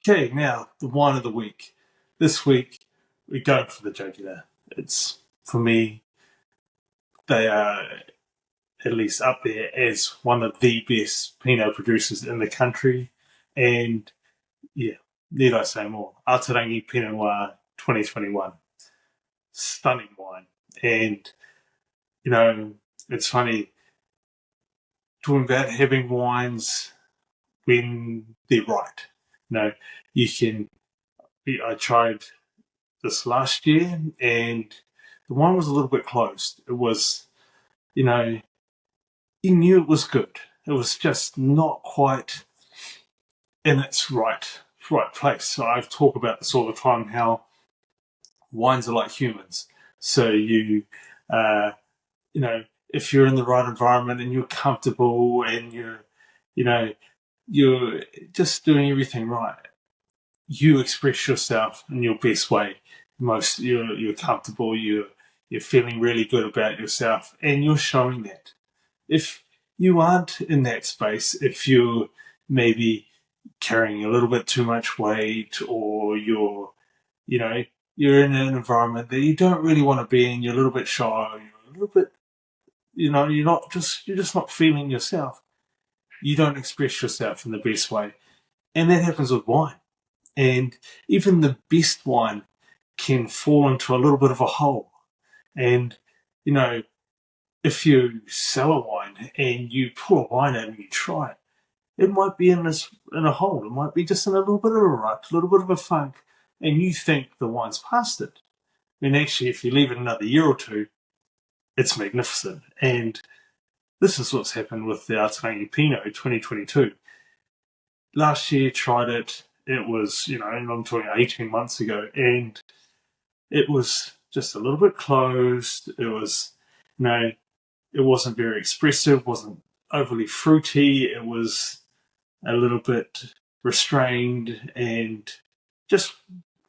Okay, now the wine of the week. This week we're going for the jugular. It's for me, they are at least up there as one of the best Pinot producers in the country. And yeah, need I say more? Rangi Pinot Noir 2021. Stunning wine. And, you know, it's funny talking about having wines when they're right. You know, you can, I tried this last year, and the wine was a little bit closed. It was, you know, you knew it was good. It was just not quite in its right place. So I've talked about this all the time. How wines are like humans. So uh, you know, if you're in the right environment and you're comfortable and you know, you're just doing everything right, you express yourself in your best way. Most you're comfortable, you're feeling really good about yourself, and you're showing that. If you aren't in that space, if you're maybe carrying a little bit too much weight, or you know you're in an environment that you don't really want to be in, you're a little bit shy, you're a little bit, you're just not feeling yourself. You don't express yourself in the best way, and that happens with wine. And even the best wine can fall into a little bit of a hole. And, you know, if you sell a wine and you pull a wine out and you try it, it might be in a hole. It might be just in a little bit of a rut, a little bit of a funk, and you think the wine's past it. And actually, if you leave it another year or two, it's magnificent. And this is what's happened with the Artagnan Pinot 2022. Last year, tried it. It was, I'm talking 18 months ago, and it was just a little bit closed. It was, you know, it wasn't very expressive, wasn't overly fruity. It was a little bit restrained and just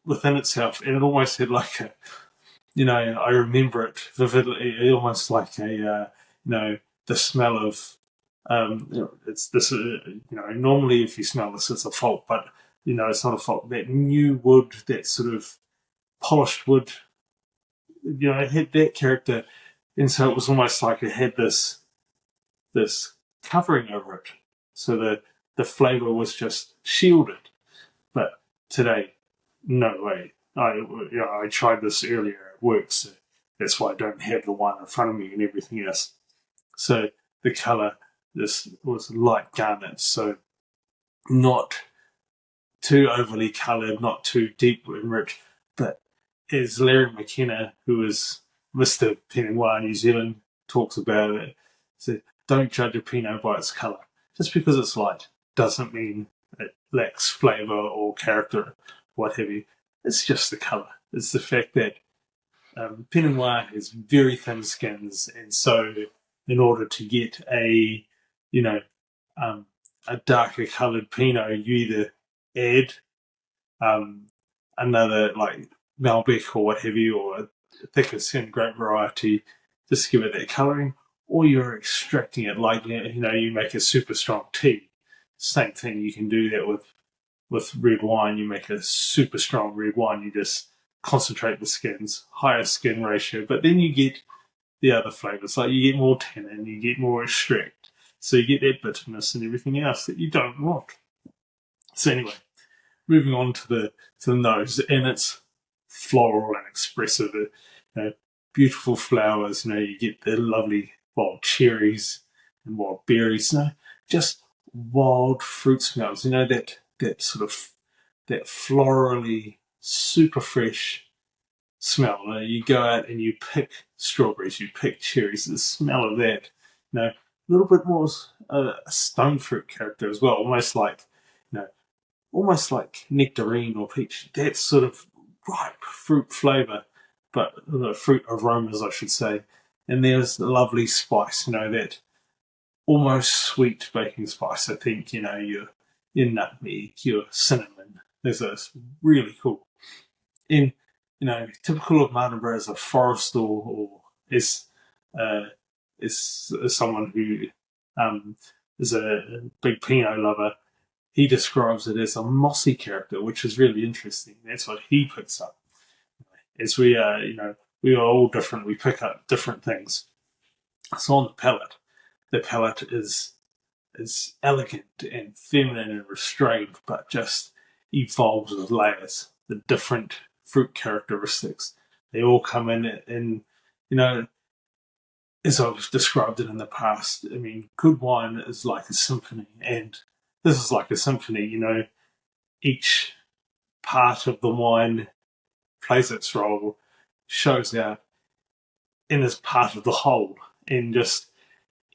within itself. And it almost had like I remember it vividly, almost like the smell of, it's this, normally if you smell this, it's a fault, but, it's not a fault. That new wood, that sort of polished wood, it had that character, and so it was almost like it had this covering over it, so the flavor was just shielded. But today, no way. I tried this earlier at work, so that's why I don't have the wine in front of me and everything else. So the color, this was light garnet, so not too overly colored, not too deep and rich, but as Larry McKenna, who is Mr. Pinot Noir New Zealand, talks about it, so don't judge a Pinot by its colour. Just because it's light doesn't mean it lacks flavour or character, what have you. It's just the colour. It's the fact that Pinot Noir has very thin skins, and so in order to get you know, um, a darker coloured Pinot, you either add um, another like Malbec or what have you, or a thicker skin grape variety, just give it that colouring, or you're extracting it like you make a super strong tea. Same thing, you can do that with red wine. You make a super strong red wine. You just concentrate the skins, higher skin ratio, but then you get the other flavours. Like you get more tannin, you get more extract, so you get that bitterness and everything else that you don't want. So anyway, moving on to the nose, and it's floral and expressive. Beautiful flowers. You get the lovely wild cherries and wild berries. Just wild fruit smells. That sort of that florally super fresh smell. You go out and you pick strawberries, you pick cherries. The smell of that, a little bit more a stone fruit character as well, almost like nectarine or peach. That sort of ripe fruit flavour, but fruit aromas, I should say. And there's the lovely spice, that almost sweet baking spice. I think, your nutmeg, your cinnamon. There's a really cool. And, typical of Martinborough as a forest or uh, is someone who is a big Pinot lover. he describes it as a mossy character, which is really interesting. That's what he picks up. As we are, we are all different. We pick up different things. So on the palate is elegant and feminine and restrained, but just evolves with layers. The different fruit characteristics, they all come in, as I've described it in the past. I mean, good wine is like a symphony, and this is like a symphony. Each part of the wine plays its role, shows out, and is part of the whole. And just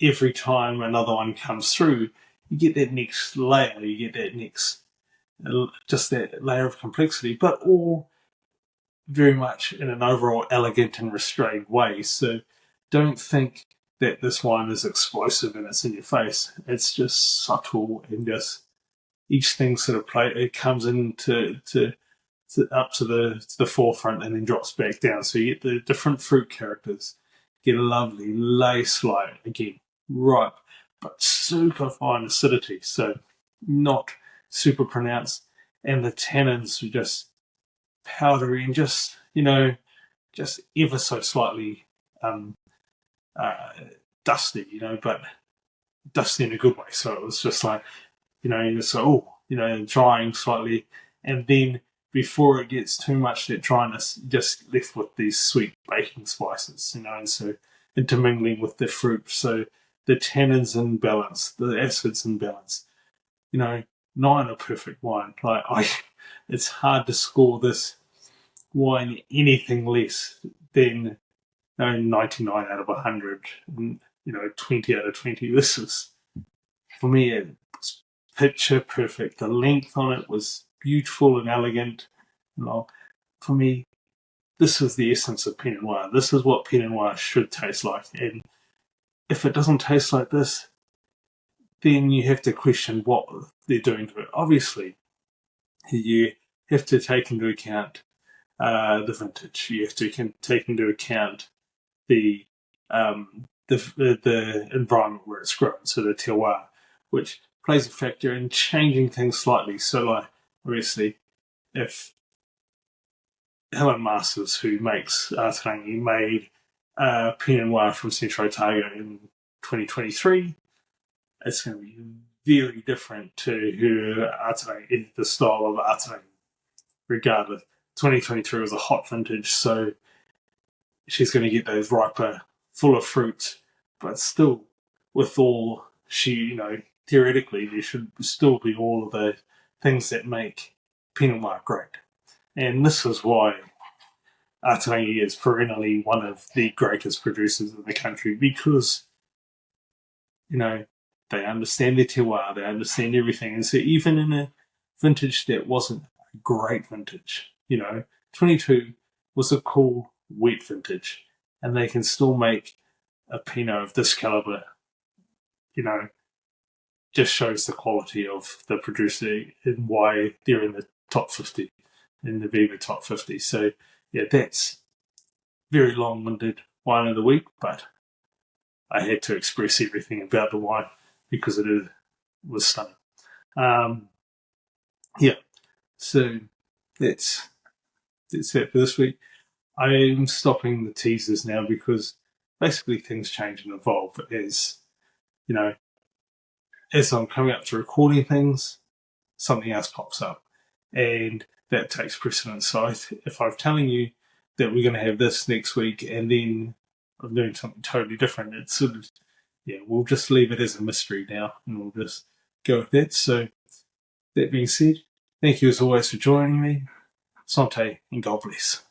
every time another one comes through, you get that next layer, you get that next, just that layer of complexity, but all very much in an overall elegant and restrained way. So don't think that this wine is explosive and it's in your face. It's just subtle, and just each thing sort of it comes into up to the forefront and then drops back down. So you get the different fruit characters, get a lovely lace light again, ripe, but super fine acidity. So not super pronounced, and the tannins are just powdery and just ever so slightly dusty, but dusty in a good way. So it was just like, drying slightly, and then before it gets too much, that dryness, just left with these sweet baking spices, and so intermingling with the fruit. So the tannins in balance, the acids in balance. 9 a perfect wine. It's hard to score this wine anything less than 99 out of 100, 20 out of 20. This was, for me, it was picture perfect. The length on it was beautiful and elegant. For me, this is the essence of Pinot Noir. This is what Pinot Noir should taste like. And if it doesn't taste like this, then you have to question what they're doing to it. Obviously, you have to take into account the vintage. You have to take into account the environment where it's grown, so the terroir, which plays a factor in changing things slightly. So, obviously, if Helen Masters, who makes Rangi, made Pinot Noir from Centro Otago in 2023, it's going to be very different to her Arte, the style of Arte, regardless. 2023 was a hot vintage, so she's going to get those riper, fuller fruits, but still, with all theoretically, there should still be all of the things that make Pinot Noir great. And this is why Arte is perennially one of the greatest producers in the country, because, they understand their terroir, they understand everything. And so even in a vintage that wasn't a great vintage, 22 was a cool, wet vintage, and they can still make a Pinot of this caliber, just shows the quality of the producer and why they're in the top 50, in the Viva top 50. So, yeah, that's very long-winded wine of the week, but I had to express everything about the wine because it was stunning. So that's it for this week. I'm stopping the teasers now because basically things change and evolve as I'm coming up to recording things, something else pops up, and that takes precedence. So if I'm telling you that we're going to have this next week and then I'm doing something totally different, it's sort of, we'll just leave it as a mystery now, and we'll just go with that. So that being said, thank you as always for joining me. Sante and God bless.